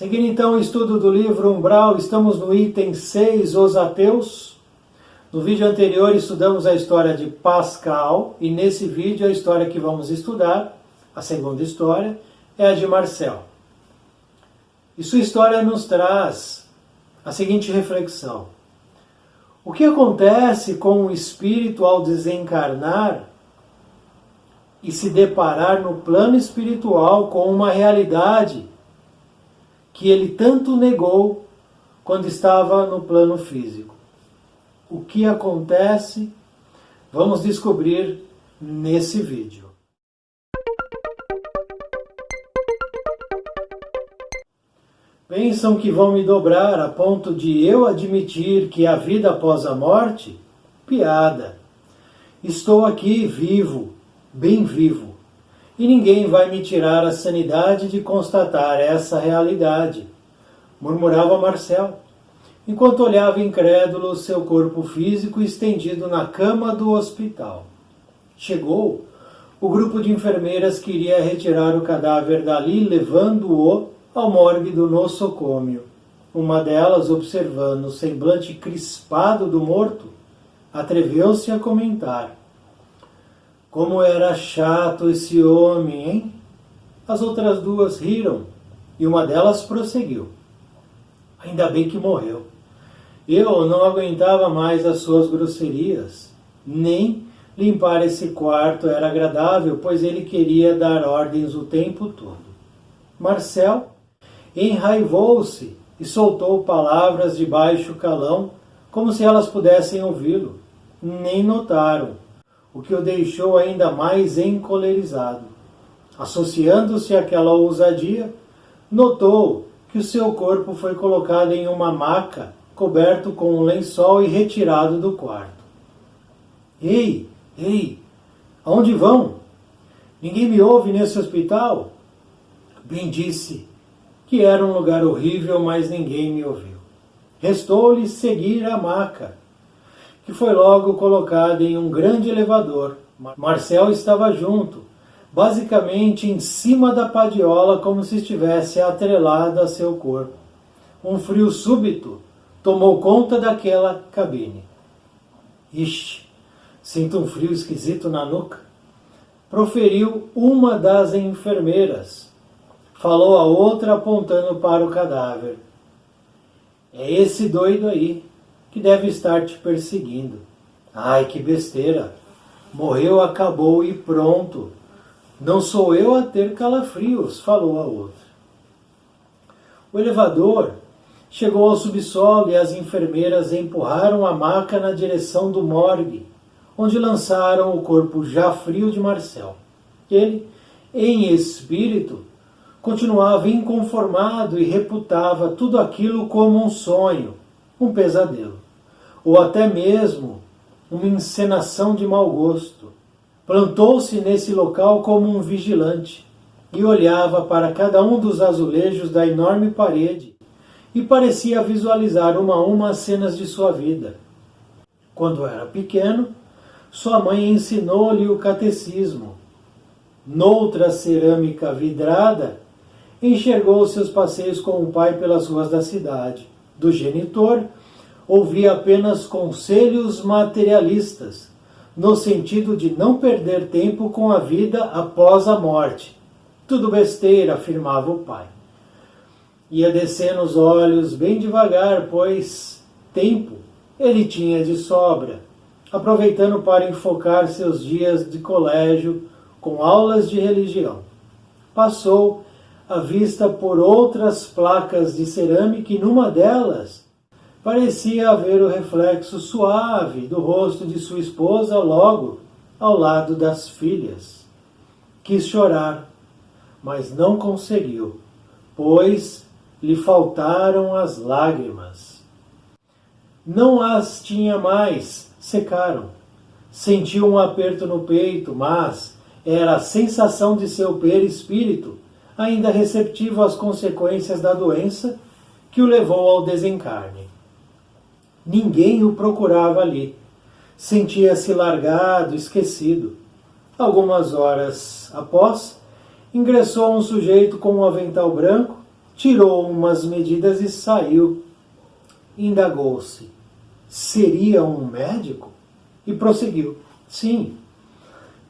Seguindo então o estudo do livro Umbral, estamos no item 6, Os Ateus. No vídeo anterior estudamos a história de Pascal e nesse vídeo a história que vamos estudar, a segunda história, é a de Marcel. E sua história nos traz a seguinte reflexão. O que acontece com o espírito ao desencarnar e se deparar no plano espiritual com uma realidade que ele tanto negou quando estava no plano físico? O que acontece? Vamos descobrir nesse vídeo. Pensam que vão me dobrar a ponto de eu admitir que há vida após a morte? Piada. Estou aqui vivo, bem vivo. E ninguém vai me tirar a sanidade de constatar essa realidade, murmurava Marcel, enquanto olhava incrédulo seu corpo físico estendido na cama do hospital. Chegou o grupo de enfermeiras que iria retirar o cadáver dali, levando-o ao morgue do nosocômio. Uma delas, observando o semblante crispado do morto, atreveu-se a comentar: como era chato esse homem, hein? As outras duas riram e uma delas prosseguiu: ainda bem que morreu. Eu não aguentava mais as suas grosserias, nem limpar esse quarto era agradável, pois ele queria dar ordens o tempo todo. Marcel enraivou-se e soltou palavras de baixo calão, como se elas pudessem ouvi-lo. Nem notaram, o que o deixou ainda mais encolerizado. Associando-se àquela ousadia, notou que o seu corpo foi colocado em uma maca, coberto com um lençol e retirado do quarto. Ei, aonde vão? Ninguém me ouve nesse hospital? Bem disse que era um lugar horrível, mas ninguém me ouviu. Restou-lhe seguir a maca, que foi logo colocada em um grande elevador. Marcel estava junto, basicamente em cima da padiola, como se estivesse atrelado a seu corpo. Um frio súbito tomou conta daquela cabine. Ixi, sinto um frio esquisito na nuca, proferiu uma das enfermeiras. Falou a outra apontando para o cadáver. É esse doido aí que deve estar te perseguindo. Ai, que besteira. Morreu, acabou e pronto. Não sou eu a ter calafrios, falou a outra. O elevador chegou ao subsolo e as enfermeiras empurraram a maca na direção do morgue, onde lançaram o corpo já frio de Marcel. Ele, em espírito, continuava inconformado e reputava tudo aquilo como um sonho, um pesadelo, ou até mesmo uma encenação de mau gosto. Plantou-se nesse local como um vigilante e olhava para cada um dos azulejos da enorme parede e parecia visualizar uma a uma as cenas de sua vida. Quando era pequeno, sua mãe ensinou-lhe o catecismo. Noutra cerâmica vidrada, enxergou seus passeios com o pai pelas ruas da cidade. Do genitor, ouvia apenas conselhos materialistas, no sentido de não perder tempo com a vida após a morte. Tudo besteira, afirmava o pai. Ia descendo os olhos bem devagar, pois tempo ele tinha de sobra, aproveitando para enfocar seus dias de colégio com aulas de religião. Passou a vista por outras placas de cerâmica e numa delas parecia haver o reflexo suave do rosto de sua esposa logo ao lado das filhas. Quis chorar, mas não conseguiu, pois lhe faltaram as lágrimas. Não as tinha mais, secaram. Sentiu um aperto no peito, mas era a sensação de seu perispírito ainda receptivo às consequências da doença que o levou ao desencarne. Ninguém o procurava ali. Sentia-se largado, esquecido. Algumas horas após, ingressou um sujeito com um avental branco, tirou umas medidas e saiu. Indagou-se: seria um médico? E prosseguiu: sim,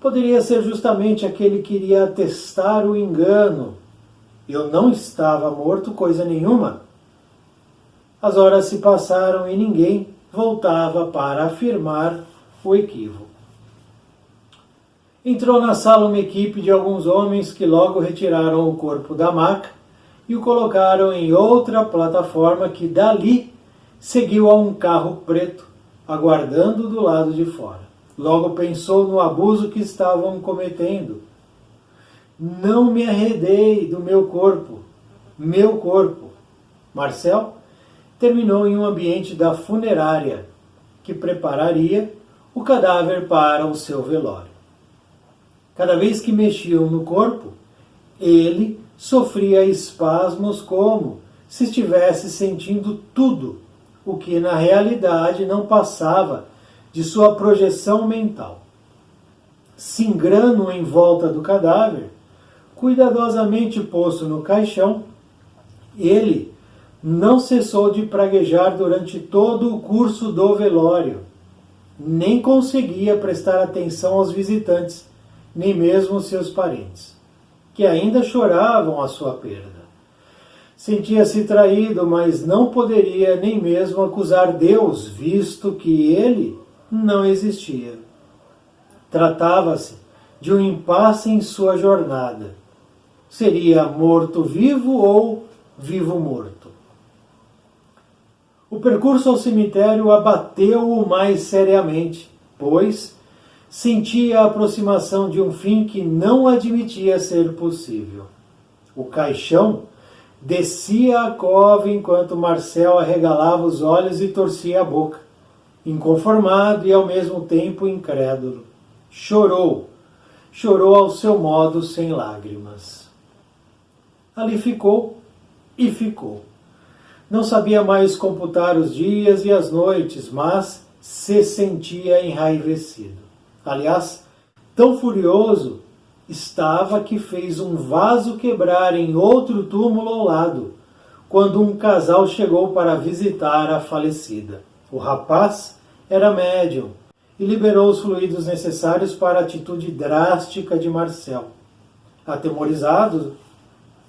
poderia ser justamente aquele que iria atestar o engano. Eu não estava morto coisa nenhuma. As horas se passaram e ninguém voltava para afirmar o equívoco. Entrou na sala uma equipe de alguns homens que logo retiraram o corpo da maca e o colocaram em outra plataforma que dali seguiu a um carro preto, aguardando do lado de fora. Logo pensou no abuso que estavam cometendo. Não me arredei do meu corpo. Meu corpo. Marcel terminou em um ambiente da funerária, que prepararia o cadáver para o seu velório. Cada vez que mexiam no corpo, ele sofria espasmos como se estivesse sentindo tudo, o que na realidade não passava de sua projeção mental. Singrando em volta do cadáver, cuidadosamente posto no caixão, ele não cessou de praguejar durante todo o curso do velório. Nem conseguia prestar atenção aos visitantes, nem mesmo seus parentes, que ainda choravam a sua perda. Sentia-se traído, mas não poderia nem mesmo acusar Deus, visto que ele não existia. Tratava-se de um impasse em sua jornada. Seria morto-vivo ou vivo-morto? O percurso ao cemitério abateu-o mais seriamente, pois sentia a aproximação de um fim que não admitia ser possível. O caixão descia a cova enquanto Marcel arregalava os olhos e torcia a boca, inconformado e ao mesmo tempo incrédulo. Chorou ao seu modo sem lágrimas. Ali ficou e ficou. Não sabia mais computar os dias e as noites, mas se sentia enraivecido. Aliás, tão furioso estava que fez um vaso quebrar em outro túmulo ao lado, quando um casal chegou para visitar a falecida. O rapaz era médium e liberou os fluidos necessários para a atitude drástica de Marcel. Atemorizados,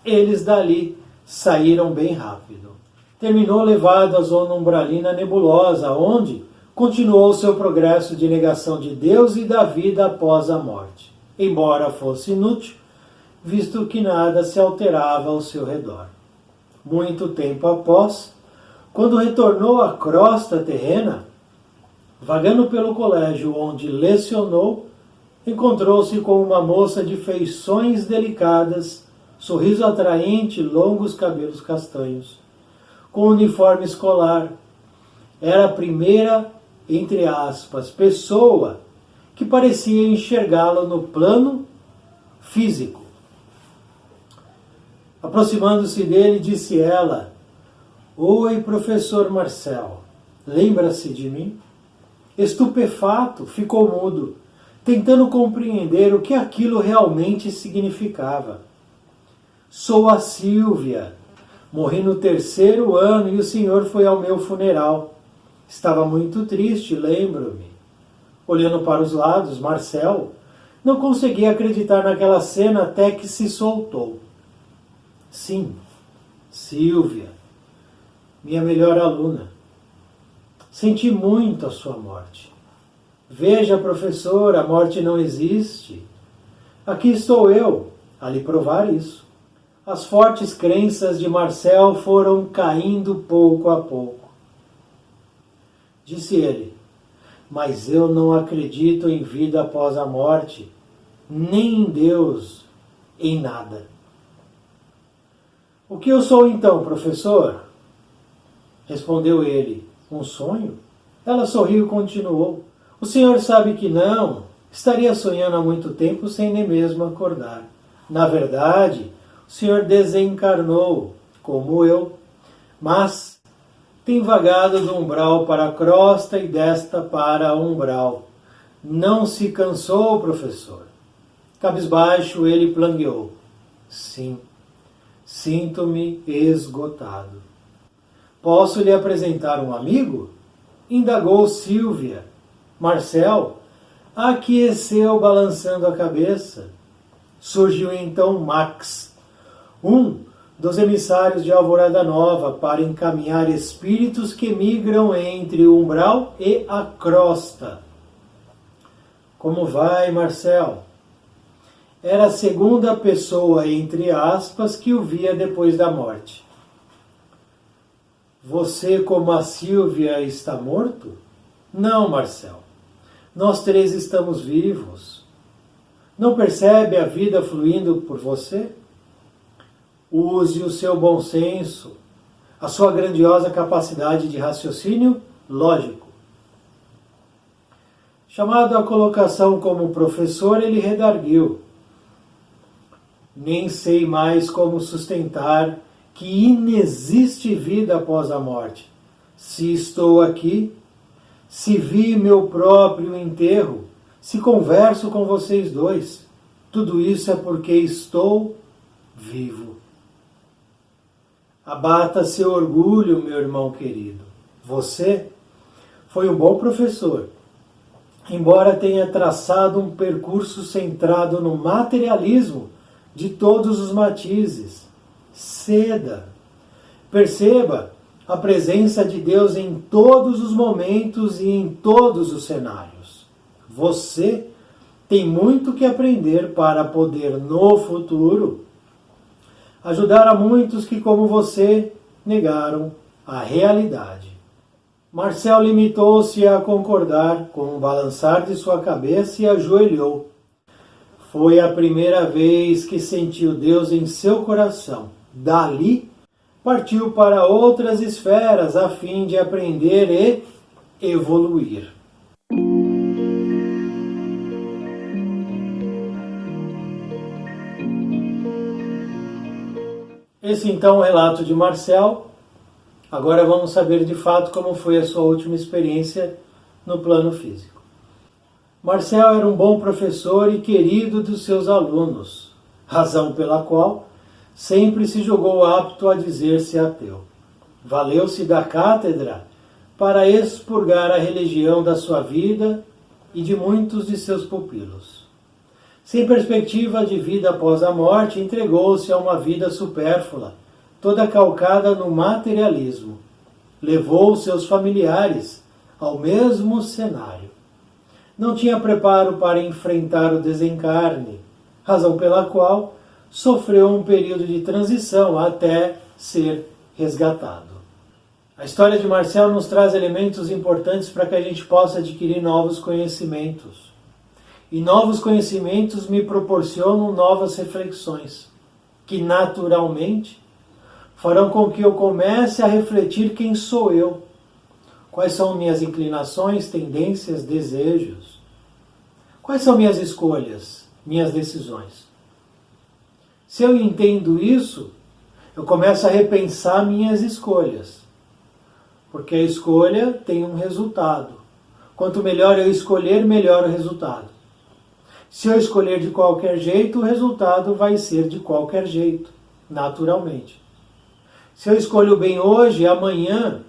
eles dali saíram bem rápido. Terminou levado à zona umbralina nebulosa, onde continuou seu progresso de negação de Deus e da vida após a morte, embora fosse inútil, visto que nada se alterava ao seu redor. Muito tempo após, quando retornou à crosta terrena, vagando pelo colégio onde lecionou, encontrou-se com uma moça de feições delicadas, sorriso atraente e longos cabelos castanhos, com uniforme escolar. Era a primeira, entre aspas, pessoa que parecia enxergá-lo no plano físico. Aproximando-se dele, disse ela: "Oi, professor Marcel, lembra-se de mim?" Estupefato, ficou mudo, tentando compreender o que aquilo realmente significava. "Sou a Sílvia. Morri no 3º ano e o senhor foi ao meu funeral. Estava muito triste, lembro-me." Olhando para os lados, Marcel não conseguia acreditar naquela cena até que se soltou. "Sim, Sílvia, minha melhor aluna. Senti muito a sua morte. Veja, professor, a morte não existe. Aqui estou eu a lhe provar isso." As fortes crenças de Marcel foram caindo pouco a pouco. Disse ele: "Mas eu não acredito em vida após a morte, nem em Deus, em nada." "O que eu sou então, professor?" Respondeu ele: "Um sonho?" Ela sorriu e continuou: "O senhor sabe que não. Estaria sonhando há muito tempo sem nem mesmo acordar. Na verdade, o senhor desencarnou, como eu, mas tem vagado do umbral para a crosta e desta para a umbral. Não se cansou, professor?" Cabisbaixo, ele plangueou: "Sim, Sinto-me esgotado. Posso lhe apresentar um amigo? Indagou Sílvia. Marcel aqueceu balançando a cabeça. Surgiu então Max, um dos emissários de Alvorada Nova, para encaminhar espíritos que migram entre o umbral e a crosta. Como vai, Marcel? Era a segunda pessoa, entre aspas, que o via depois da morte. Você, como a Sílvia, está morto? Não, Marcel. Nós três estamos vivos. Não percebe a vida fluindo por você? Use o seu bom senso, a sua grandiosa capacidade de raciocínio lógico. Chamado à colocação como professor, ele redarguiu. Nem sei mais como sustentar que inexiste vida após a morte. Se estou aqui, se vi meu próprio enterro, se converso com vocês dois, tudo isso é porque estou vivo. Abata seu orgulho, meu irmão querido. Você foi um bom professor, embora tenha traçado um percurso centrado no materialismo de todos os matizes. Ceda. Perceba a presença de Deus em todos os momentos e em todos os cenários. Você tem muito que aprender para poder, no futuro, ajudar a muitos que, como você, negaram a realidade. Marcel limitou-se a concordar com um balançar de sua cabeça e ajoelhou. Foi a primeira vez que sentiu Deus em seu coração. Dali, partiu para outras esferas a fim de aprender e evoluir. Esse então é o relato de Marcel. Agora vamos saber de fato como foi a sua última experiência no plano físico. Marcel era um bom professor e querido dos seus alunos, razão pela qual sempre se julgou apto a dizer-se ateu. Valeu-se da cátedra para expurgar a religião da sua vida e de muitos de seus pupilos. Sem perspectiva de vida após a morte, entregou-se a uma vida supérflua, toda calcada no materialismo. Levou seus familiares ao mesmo cenário. Não tinha preparo para enfrentar o desencarne, razão pela qual sofreu um período de transição até ser resgatado. A história de Marcel nos traz elementos importantes para que a gente possa adquirir novos conhecimentos. E novos conhecimentos me proporcionam novas reflexões, que naturalmente farão com que eu comece a refletir quem sou eu, quais são minhas inclinações, tendências, desejos, quais são minhas escolhas, minhas decisões. Se eu entendo isso, eu começo a repensar minhas escolhas, porque a escolha tem um resultado. Quanto melhor eu escolher, melhor o resultado. Se eu escolher de qualquer jeito, o resultado vai ser de qualquer jeito, naturalmente. Se eu escolho bem hoje, amanhã,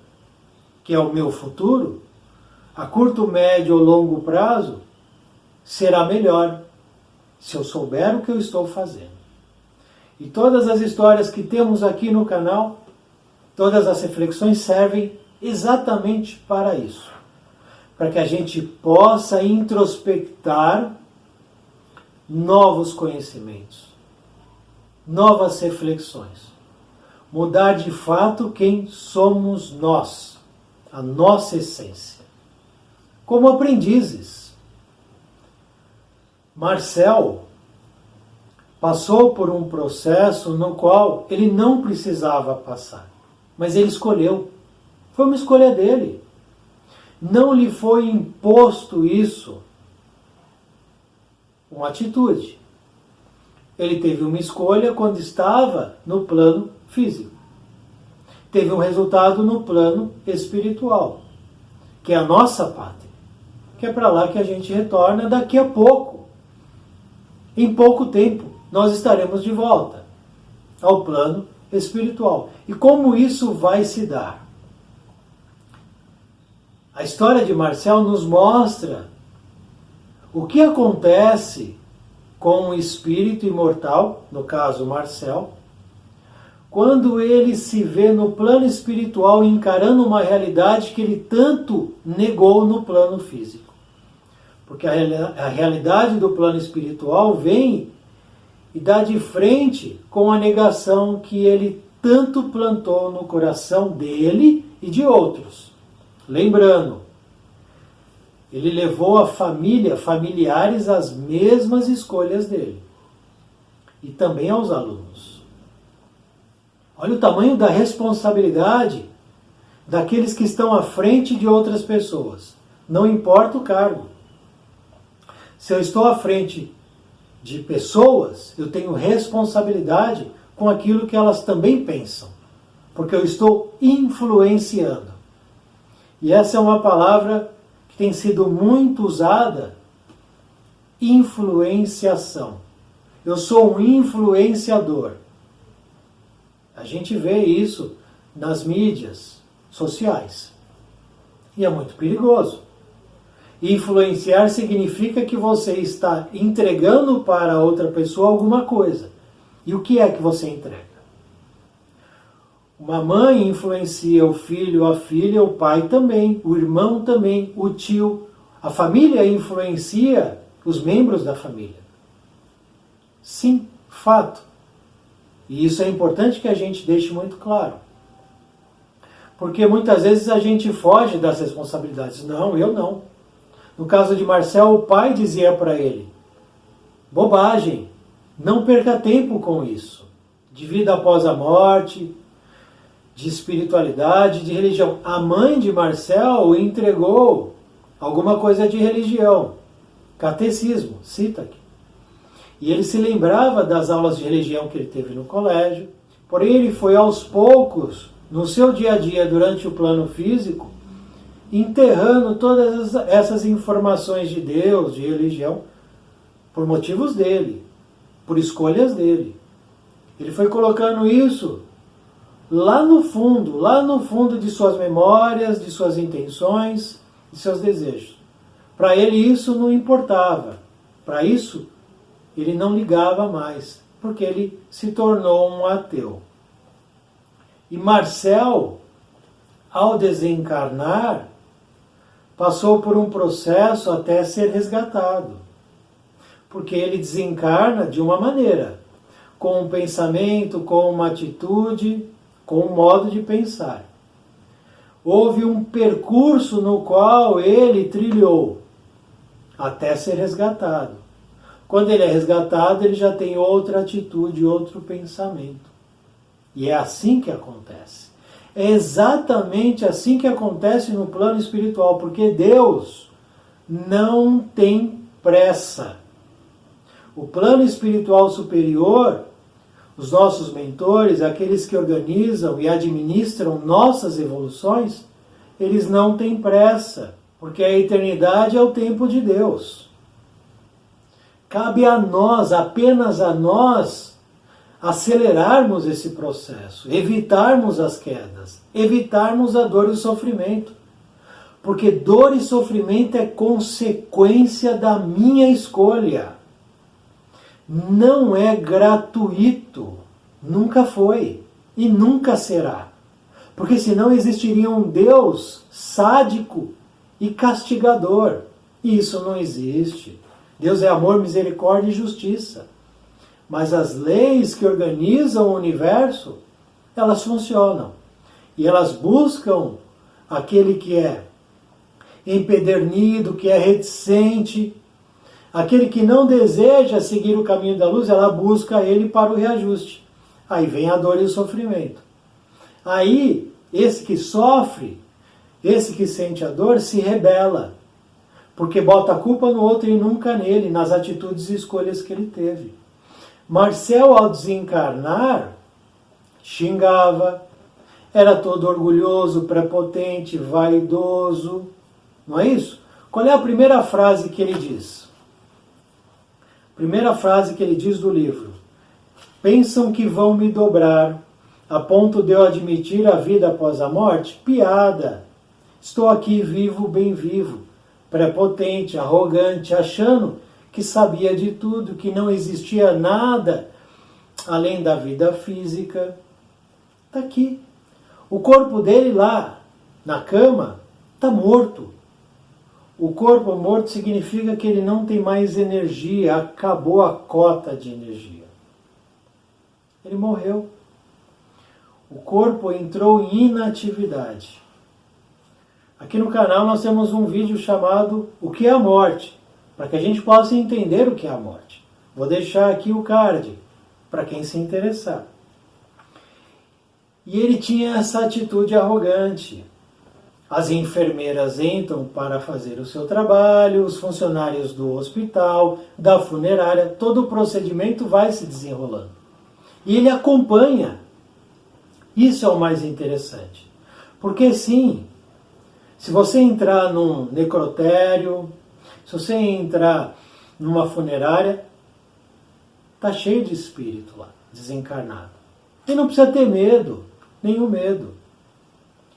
que é o meu futuro, a curto, médio ou longo prazo, será melhor, se eu souber o que eu estou fazendo. E todas as histórias que temos aqui no canal, todas as reflexões servem exatamente para isso. Para que a gente possa introspectar novos conhecimentos, novas reflexões. Mudar de fato quem somos nós, a nossa essência. Como aprendizes. Marcel passou por um processo no qual ele não precisava passar, mas ele escolheu. Foi uma escolha dele. Não lhe foi imposto isso. Uma atitude. Ele teve uma escolha quando estava no plano físico. Teve um resultado no plano espiritual, que é a nossa pátria, que é para lá que a gente retorna daqui a pouco. Em pouco tempo, nós estaremos de volta. ao plano espiritual. E como isso vai se dar? A história de Marcel nos mostra o que acontece com o espírito imortal, no caso Marcel, quando ele se vê no plano espiritual encarando uma realidade que ele tanto negou no plano físico. Porque a realidade do plano espiritual vem e dá de frente com a negação que ele tanto plantou no coração dele e de outros. Lembrando, ele levou a família, familiares, às mesmas escolhas dele. E também aos alunos. Olha o tamanho da responsabilidade daqueles que estão à frente de outras pessoas. Não importa o cargo. Se eu estou à frente de pessoas, eu tenho responsabilidade com aquilo que elas também pensam. Porque eu estou influenciando. E essa é uma palavra que tem sido muito usada, influenciação. Eu sou um influenciador. A gente vê isso nas mídias sociais. E é muito perigoso. Influenciar significa que você está entregando para outra pessoa alguma coisa. E o que é que você entrega? Uma mãe influencia o filho, a filha, o pai também, o irmão também, o tio. A família influencia os membros da família. Sim, fato. E isso é importante que a gente deixe muito claro. Porque muitas vezes a gente foge das responsabilidades. Não, eu não. No caso de Marcel, o pai dizia para ele: bobagem, não perca tempo com isso. De vida após a morte, de espiritualidade, de religião. A mãe de Marcel entregou alguma coisa de religião. Catecismo, cita aqui. E ele se lembrava das aulas de religião que ele teve no colégio. Porém, ele foi aos poucos, no seu dia a dia, durante o plano físico, enterrando todas essas informações de Deus, de religião, por motivos dele, por escolhas dele. Ele foi colocando isso lá no fundo de suas memórias, de suas intenções, de seus desejos. Para ele isso não importava. Para isso, ele não ligava mais, porque ele se tornou um ateu. E Marcel, ao desencarnar, passou por um processo até ser resgatado. Porque ele desencarna de uma maneira, com um pensamento, com uma atitude, com um modo de pensar. Houve um percurso no qual ele trilhou até ser resgatado. Quando ele é resgatado, ele já tem outra atitude, outro pensamento. E é assim que acontece. É exatamente assim que acontece no plano espiritual, porque Deus não tem pressa. O plano espiritual superior, os nossos mentores, aqueles que organizam e administram nossas evoluções, eles não têm pressa, porque a eternidade é o tempo de Deus. Cabe a nós, apenas a nós, acelerarmos esse processo, evitarmos as quedas, evitarmos a dor e o sofrimento. Porque dor e sofrimento é consequência da minha escolha. Não é gratuito. Nunca foi e nunca será. Porque senão existiria um Deus sádico e castigador. E isso não existe. Deus é amor, misericórdia e justiça. Mas as leis que organizam o universo, elas funcionam. E elas buscam aquele que é empedernido, que é reticente, aquele que não deseja seguir o caminho da luz, ela busca ele para o reajuste. Aí vem a dor e o sofrimento. Aí, esse que sofre, esse que sente a dor, se rebela. Porque bota a culpa no outro e nunca nele, nas atitudes e escolhas que ele teve. Marcel, ao desencarnar, xingava, era todo orgulhoso, prepotente, vaidoso. Não é isso? Qual é a primeira frase que ele diz? Primeira frase que ele diz do livro. Pensam que vão me dobrar, a ponto de eu admitir a vida após a morte? Piada! Estou aqui vivo, bem vivo, prepotente, arrogante, achando que sabia de tudo, que não existia nada além da vida física. Está aqui. O corpo dele lá, na cama, está morto. O corpo morto significa que ele não tem mais energia, acabou a cota de energia. Ele morreu. O corpo entrou em inatividade. Aqui no canal nós temos um vídeo chamado O que é a morte? Para que a gente possa entender o que é a morte. Vou deixar aqui o card, para quem se interessar. E ele tinha essa atitude arrogante. As enfermeiras entram para fazer o seu trabalho, os funcionários do hospital, da funerária, todo o procedimento vai se desenrolando. E ele acompanha. Isso é o mais interessante. Porque sim, se você entrar num necrotério, se você entrar numa funerária, está cheio de espírito lá, desencarnado. E não precisa ter medo, nenhum medo.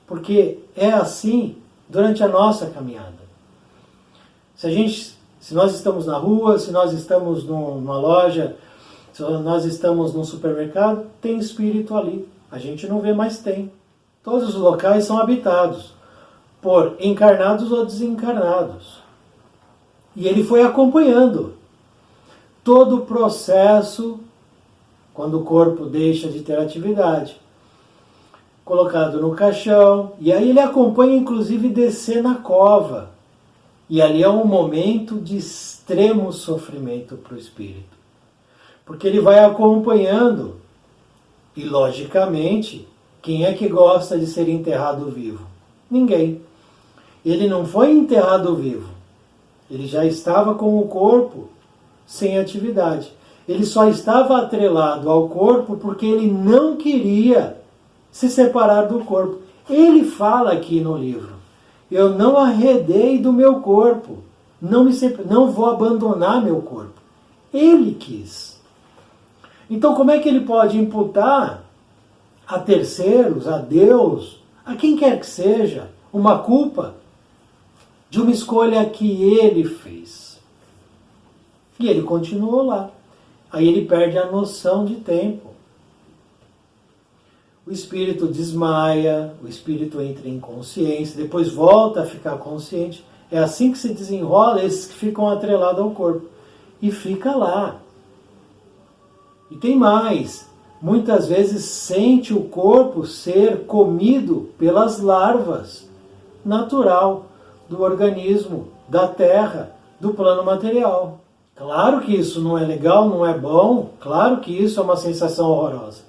Porque é assim durante a nossa caminhada. Se nós estamos na rua, se nós estamos numa loja, se nós estamos num supermercado, tem espírito ali. A gente não vê, mas tem. Todos os locais são habitados por encarnados ou desencarnados. E ele foi acompanhando todo o processo quando o corpo deixa de ter atividade. Colocado no caixão, e aí ele acompanha inclusive descer na cova. E ali é um momento de extremo sofrimento para o espírito. Porque ele vai acompanhando, e logicamente, quem é que gosta de ser enterrado vivo? Ninguém. Ele não foi enterrado vivo. Ele já estava com o corpo sem atividade. Ele só estava atrelado ao corpo porque ele não queria se separar do corpo. Ele fala aqui no livro: eu não arredei do meu corpo, não vou abandonar meu corpo. Ele quis. Então como é que ele pode imputar a terceiros, a Deus, a quem quer que seja, uma culpa de uma escolha que ele fez? E ele continuou lá. Aí ele perde a noção de tempo. O espírito desmaia, o espírito entra em consciência, depois volta a ficar consciente. É assim que se desenrola esses que ficam atrelados ao corpo. E fica lá. E tem mais. Muitas vezes sente o corpo ser comido pelas larvas natural do organismo, da terra, do plano material. Claro que isso não é legal, não é bom, claro que isso é uma sensação horrorosa.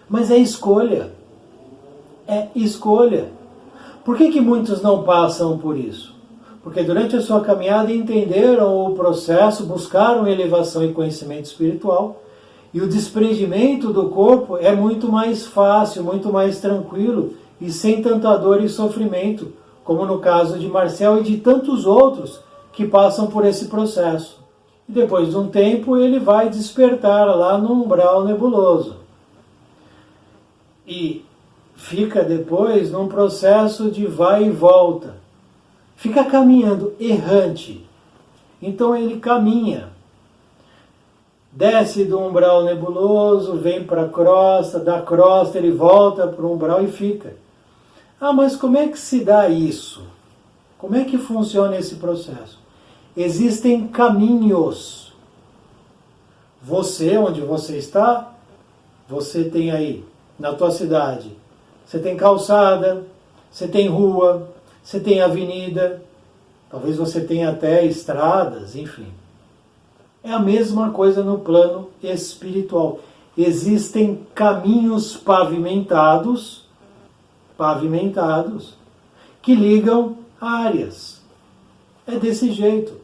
Mas é escolha. É escolha. Por que muitos não passam por isso? Porque durante a sua caminhada entenderam o processo, buscaram elevação e conhecimento espiritual, e o desprendimento do corpo é muito mais fácil, muito mais tranquilo e sem tanta dor e sofrimento, como no caso de Marcel e de tantos outros que passam por esse processo. E depois de um tempo ele vai despertar lá no umbral nebuloso. E fica depois num processo de vai e volta. Fica caminhando, errante. Então ele caminha. Desce do umbral nebuloso, vem para a crosta, da crosta ele volta para o umbral e fica. Ah, mas como é que se dá isso? Como é que funciona esse processo? Existem caminhos. Você, onde você está, você tem aí, na tua cidade, você tem calçada, você tem rua, você tem avenida, talvez você tenha até estradas, enfim. É a mesma coisa no plano espiritual. Existem caminhos pavimentados, que ligam áreas. É desse jeito.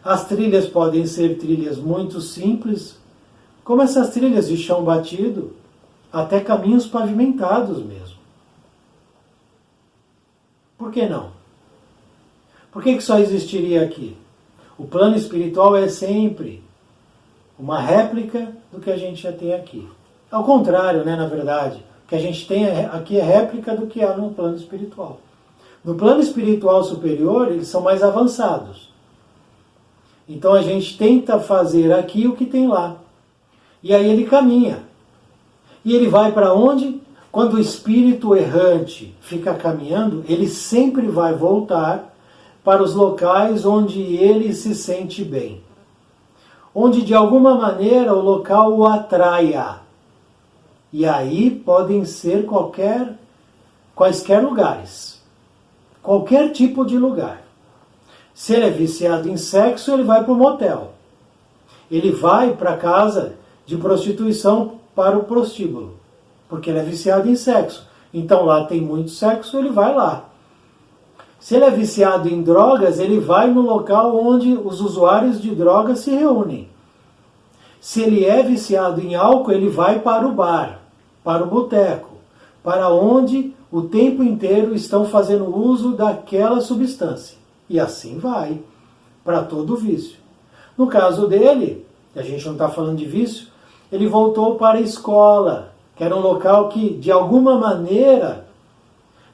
As trilhas podem ser trilhas muito simples, como essas trilhas de chão batido, até caminhos pavimentados mesmo. Por que não? Por que só existiria aqui? O plano espiritual é sempre uma réplica do que a gente já tem aqui. Ao contrário, né, na verdade, o que a gente tem aqui é réplica do que há no plano espiritual. No plano espiritual superior, eles são mais avançados. Então a gente tenta fazer aqui o que tem lá. E aí ele caminha. E ele vai para onde? Quando o espírito errante fica caminhando, ele sempre vai voltar para os locais onde ele se sente bem. Onde de alguma maneira o local o atraia. E aí podem ser quaisquer lugares. Qualquer tipo de lugar. Se ele é viciado em sexo, ele vai para o motel. Ele vai para a casa de prostituição para o prostíbulo. Porque ele é viciado em sexo. Então lá tem muito sexo, ele vai lá. Se ele é viciado em drogas, ele vai no local onde os usuários de drogas se reúnem. Se ele é viciado em álcool, ele vai para o bar, para o boteco, para onde o tempo inteiro estão fazendo uso daquela substância. E assim vai, para todo vício. No caso dele, a gente não está falando de vício, ele voltou para a escola, que era um local que, de alguma maneira,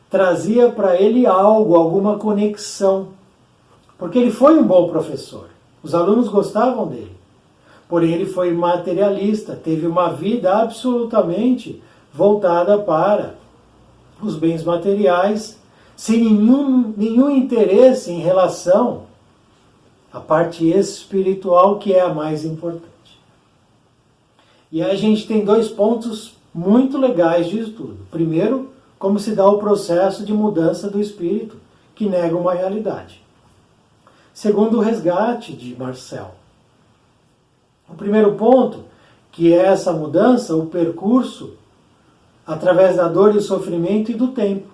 trazia para ele algo, alguma conexão. Porque ele foi um bom professor. Os alunos gostavam dele. Porém, ele foi materialista, teve uma vida absolutamente voltada para os bens materiais, sem nenhum interesse em relação à parte espiritual, que é a mais importante. E aí a gente tem 2 pontos muito legais disso tudo. Primeiro, como se dá o processo de mudança do espírito, que nega uma realidade. Segundo, o resgate de Marcel. O primeiro ponto, que é essa mudança, o percurso, através da dor e do sofrimento e do tempo.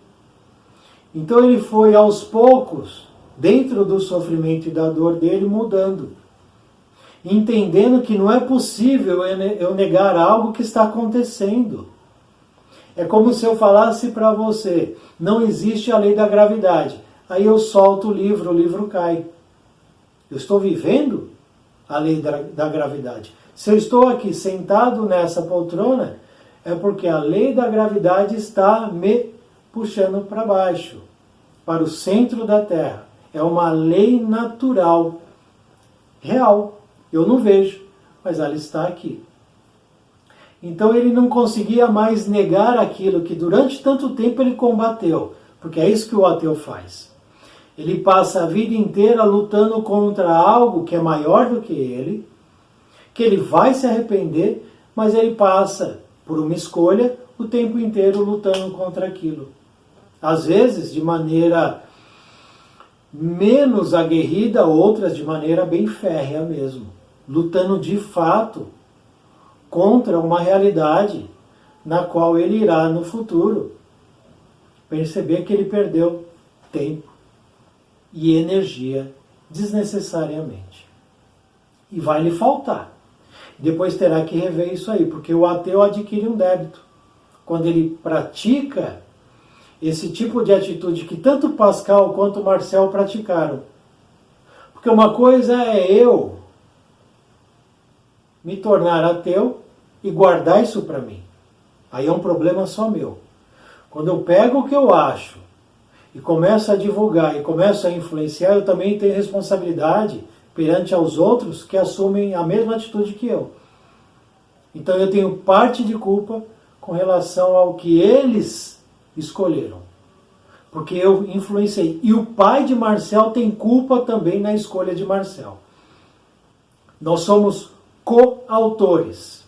Então ele foi aos poucos, dentro do sofrimento e da dor dele, mudando. Entendendo que não é possível eu negar algo que está acontecendo. É como se eu falasse para você, não existe a lei da gravidade. Aí eu solto o livro cai. Eu estou vivendo a lei da gravidade. Se eu estou aqui sentado nessa poltrona, é porque a lei da gravidade está me puxando para baixo, para o centro da Terra. É uma lei natural, real. Eu não vejo, mas ela está aqui. Então ele não conseguia mais negar aquilo que durante tanto tempo ele combateu, porque é isso que o ateu faz. Ele passa a vida inteira lutando contra algo que é maior do que ele, que ele vai se arrepender, mas ele passa, por uma escolha, o tempo inteiro lutando contra aquilo. Às vezes de maneira menos aguerrida, outras de maneira bem férrea mesmo, lutando de fato contra uma realidade na qual ele irá no futuro perceber que ele perdeu tempo e energia desnecessariamente. E vai lhe faltar. Depois terá que rever isso aí, porque o ateu adquire um débito. Quando ele pratica esse tipo de atitude que tanto Pascal quanto Marcel praticaram. Porque uma coisa é eu me tornar ateu e guardar isso para mim. Aí é um problema só meu. Quando eu pego o que eu acho e começo a divulgar e começo a influenciar, eu também tenho responsabilidade perante aos outros que assumem a mesma atitude que eu. Então eu tenho parte de culpa com relação ao que eles escolheram. Porque eu influenciei. E o pai de Marcel tem culpa também na escolha de Marcel. Nós somos coautores.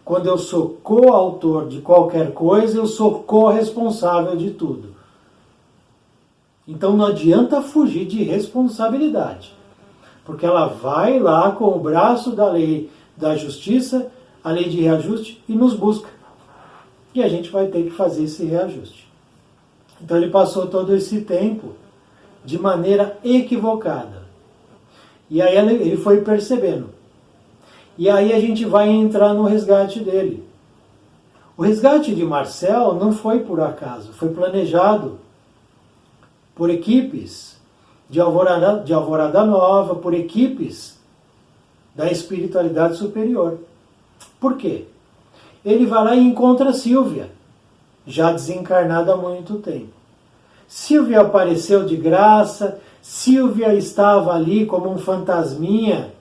Quando eu sou coautor de qualquer coisa, eu sou corresponsável de tudo. Então não adianta fugir de responsabilidade. Porque ela vai lá com o braço da lei da justiça, a lei de reajuste, e nos busca. E a gente vai ter que fazer esse reajuste. Então ele passou todo esse tempo de maneira equivocada. E aí ele foi percebendo. E aí a gente vai entrar no resgate dele. O resgate de Marcel não foi por acaso, foi planejado por equipes de Alvorada Nova, por equipes da espiritualidade superior. Por quê? ele vai lá e encontra Sílvia, já desencarnada há muito tempo. Sílvia apareceu de graça, Sílvia estava ali como um fantasminha,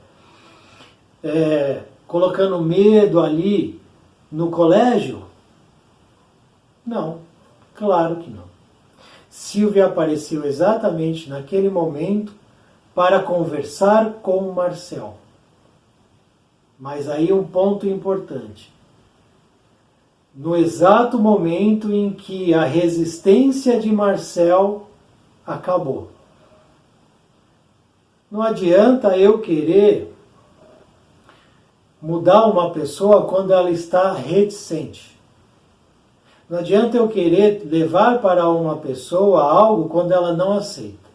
colocando medo ali no colégio? Não, claro que não. Sílvia apareceu exatamente naquele momento para conversar com o Marcel. Mas aí um ponto importante. No exato momento em que a resistência de Marcel acabou. Não adianta eu querer mudar uma pessoa quando ela está reticente. Não adianta eu querer levar para uma pessoa algo quando ela não aceita.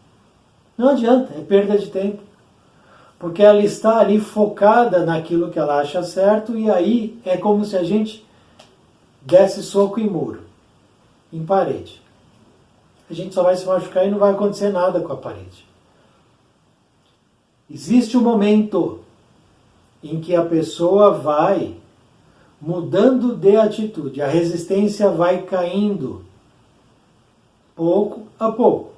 Não adianta, é perda de tempo. Porque ela está ali focada naquilo que ela acha certo, e aí é como se a gente desse soco em muro, em parede. A gente só vai se machucar e não vai acontecer nada com a parede. Existe um momento em que a pessoa vai mudando de atitude, a resistência vai caindo, pouco a pouco.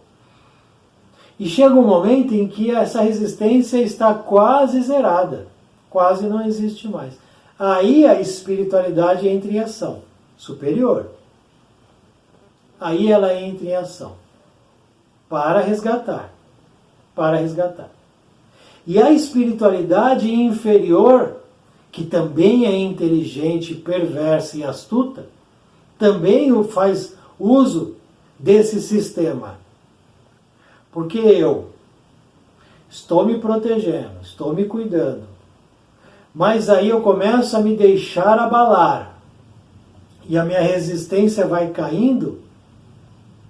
E chega um momento em que essa resistência está quase zerada, quase não existe mais. Aí a espiritualidade entra em ação, superior. Aí ela entra em ação, para resgatar, para resgatar. E a espiritualidade inferior, que também é inteligente, perversa e astuta, também faz uso desse sistema. Porque eu estou me protegendo, estou me cuidando, mas aí eu começo a me deixar abalar e a minha resistência vai caindo,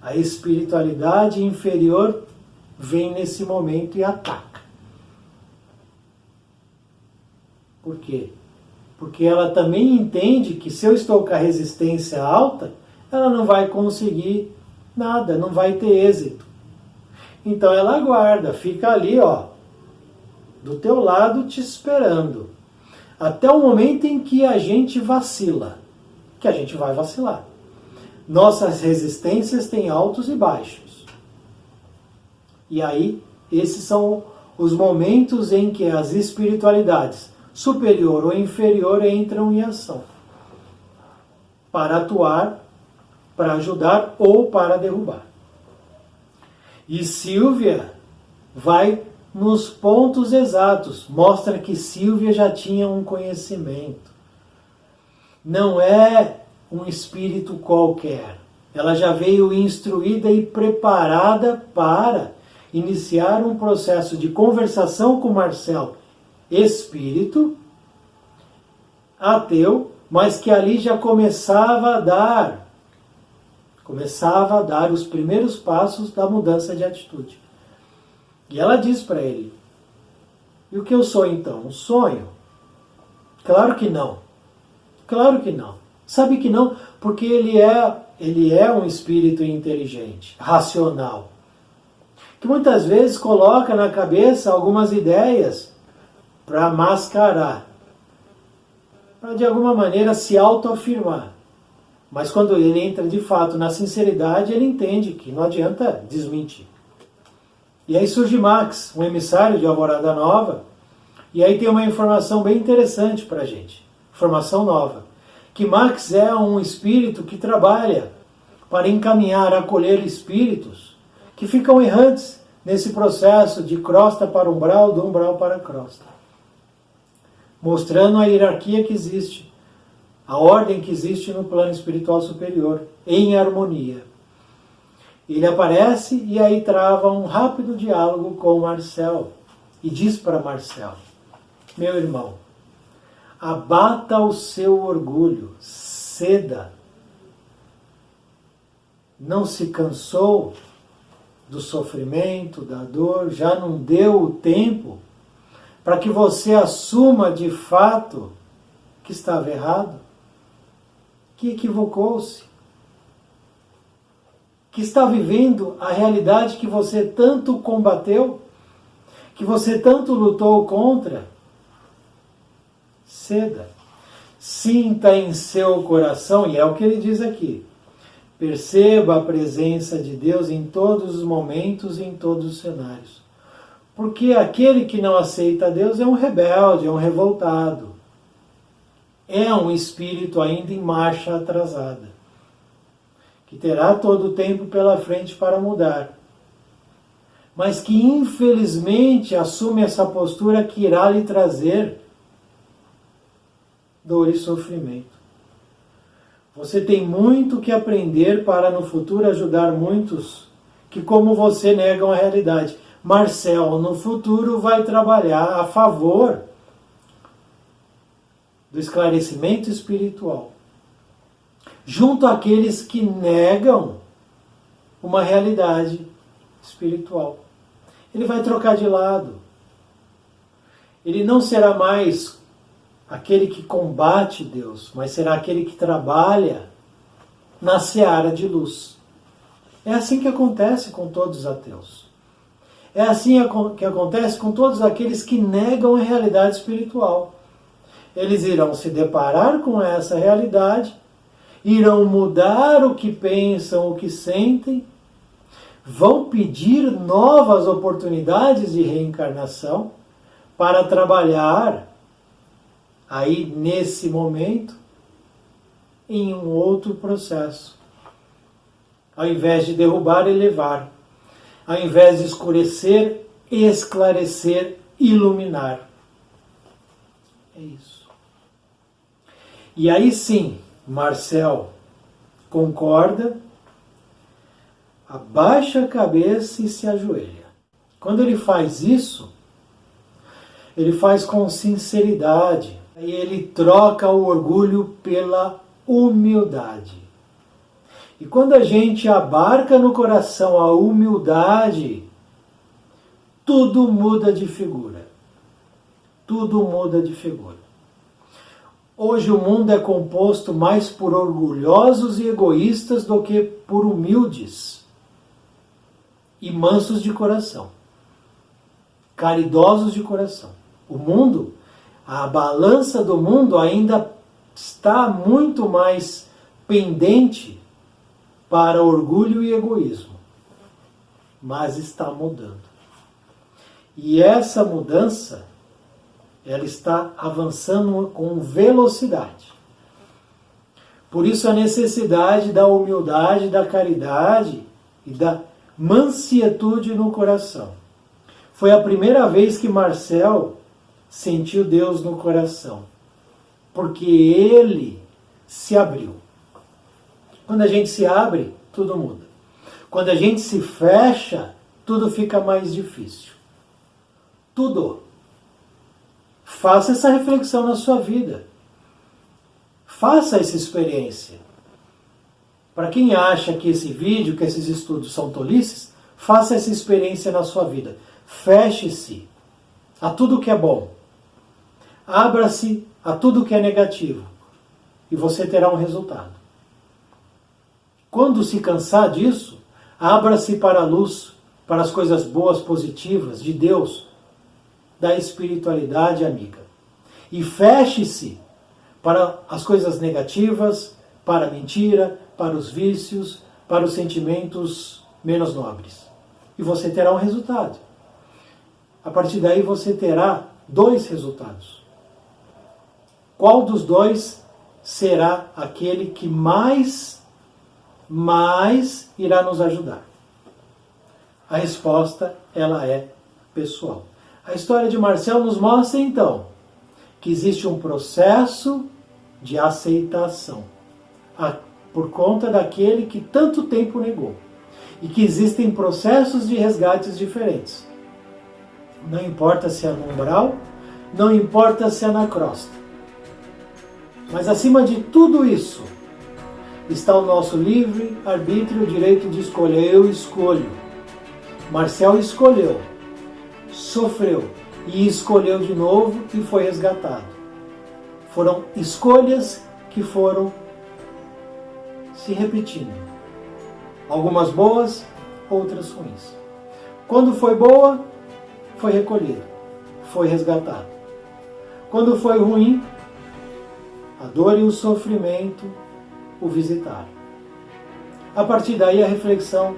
a espiritualidade inferior vem nesse momento e ataca. Por quê? Porque ela também entende que se eu estou com a resistência alta, ela não vai conseguir nada, não vai ter êxito. Então ela aguarda, fica ali, do teu lado te esperando. Até o momento em que a gente vacila, que a gente vai vacilar. Nossas resistências têm altos e baixos. E aí, esses são os momentos em que as espiritualidades, superior ou inferior, entram em ação. Para atuar, para ajudar ou para derrubar. E Sílvia vai nos pontos exatos, mostra que Sílvia já tinha um conhecimento. Não é um espírito qualquer. Ela já veio instruída e preparada para iniciar um processo de conversação com Marcel, espírito ateu, mas que ali já começava a dar os primeiros passos da mudança de atitude. E ela diz para ele: e o que eu sou então? Um sonho? Claro que não. Claro que não. Sabe que não? Porque ele é um espírito inteligente, racional, que muitas vezes coloca na cabeça algumas ideias para mascarar, para de alguma maneira se autoafirmar. Mas quando ele entra de fato na sinceridade, ele entende que não adianta desmentir. E aí surge Max, um emissário de Alvorada Nova, e aí tem uma informação bem interessante para a gente. Informação nova. Que Max é um espírito que trabalha para encaminhar, acolher espíritos que ficam errantes nesse processo de crosta para umbral, do umbral para crosta. Mostrando a hierarquia que existe, a ordem que existe no plano espiritual superior, em harmonia. Ele aparece e aí trava um rápido diálogo com Marcel e diz para Marcel: meu irmão, abata o seu orgulho, ceda. Não se cansou do sofrimento, da dor, já não deu o tempo para que você assuma de fato que estava errado, que equivocou-se, que está vivendo a realidade que você tanto combateu, que você tanto lutou contra? Ceda sinta em seu coração, e é o que ele diz aqui, perceba a presença de Deus em todos os momentos e em todos os cenários. Porque aquele que não aceita Deus é um rebelde, é um revoltado. É um espírito ainda em marcha atrasada, que terá todo o tempo pela frente para mudar, mas que infelizmente assume essa postura que irá lhe trazer dor e sofrimento. Você tem muito que aprender para no futuro ajudar muitos que, como você, negam a realidade. Marcel, no futuro, vai trabalhar a favor do esclarecimento espiritual, junto àqueles que negam uma realidade espiritual. Ele vai trocar de lado. Ele não será mais aquele que combate Deus, mas será aquele que trabalha na seara de luz. É assim que acontece com todos os ateus. É assim que acontece com todos aqueles que negam a realidade espiritual. Eles irão se deparar com essa realidade, irão mudar o que pensam, o que sentem, vão pedir novas oportunidades de reencarnação para trabalhar aí nesse momento em um outro processo. Ao invés de derrubar, elevar. Ao invés de escurecer, esclarecer, iluminar. É isso. E aí sim, Marcel concorda, abaixa a cabeça e se ajoelha. Quando ele faz isso, ele faz com sinceridade. E ele troca o orgulho pela humildade. E quando a gente abarca no coração a humildade, tudo muda de figura. Tudo muda de figura. Hoje o mundo é composto mais por orgulhosos e egoístas do que por humildes e mansos de coração, caridosos de coração. O mundo, a balança do mundo ainda está muito mais pendente para orgulho e egoísmo, mas está mudando. E essa mudança, ela está avançando com velocidade. Por isso a necessidade da humildade, da caridade e da mansietude no coração. Foi a primeira vez que Marcel sentiu Deus no coração, porque ele se abriu. Quando a gente se abre, tudo muda. Quando a gente se fecha, tudo fica mais difícil. Tudo. Faça essa reflexão na sua vida. Faça essa experiência. Para quem acha que esse vídeo, que esses estudos são tolices, faça essa experiência na sua vida. Feche-se a tudo que é bom. Abra-se a tudo que é negativo. E você terá um resultado. Quando se cansar disso, abra-se para a luz, para as coisas boas, positivas de Deus, da espiritualidade amiga. E feche-se para as coisas negativas, para a mentira, para os vícios, para os sentimentos menos nobres. E você terá um resultado. A partir daí você terá 2 resultados. Qual dos 2 será aquele que mais irá nos ajudar? A resposta, ela é pessoal. A história de Marcel nos mostra, então, que existe um processo de aceitação por conta daquele que tanto tempo negou. E que existem processos de resgates diferentes. Não importa se é no umbral, não importa se é na crosta. Mas acima de tudo isso, está o nosso livre arbítrio, o direito de escolher. Eu escolho. Marcel escolheu, sofreu e escolheu de novo e foi resgatado. Foram escolhas que foram se repetindo. Algumas boas, outras ruins. Quando foi boa, foi recolhido, foi resgatado. Quando foi ruim, a dor e o sofrimento o visitaram. A partir daí a reflexão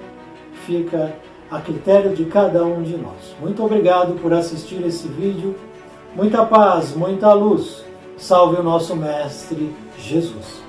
fica a critério de cada um de nós. Muito obrigado por assistir esse vídeo. Muita paz, muita luz. Salve o nosso Mestre Jesus.